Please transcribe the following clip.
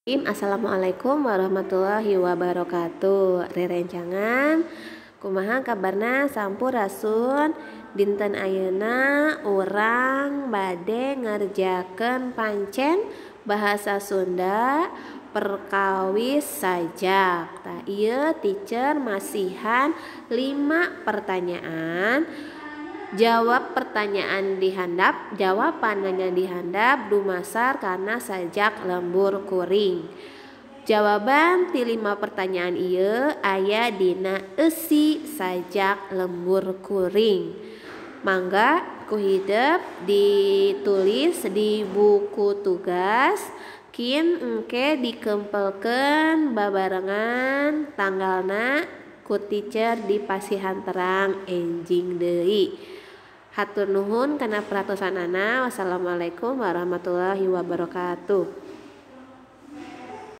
Assalamualaikum warahmatullahi wabarakatuh. Rerencangan kumaha kabarna sampurasun. Dinten ayeuna urang bade ngerjakeun pancen bahasa Sunda perkawis sajak. Tah ieu teacher masihan 5 pertanyaan. Jawab pertanyaan dihandap, jawabannya dihandap dumasar karena sajak lembur kuring. Jawaban ti 5 pertanyaan ieu aya dina eusi sajak lembur kuring. Mangga ku hideuk ditulis di buku tugas, kin engke dikempelkeun babarengan tanggalna ku teacher di pasihan terang enjing deui. Hatur nuhun kana perhatosanana. Wassalamualaikum warahmatullahi wabarakatuh.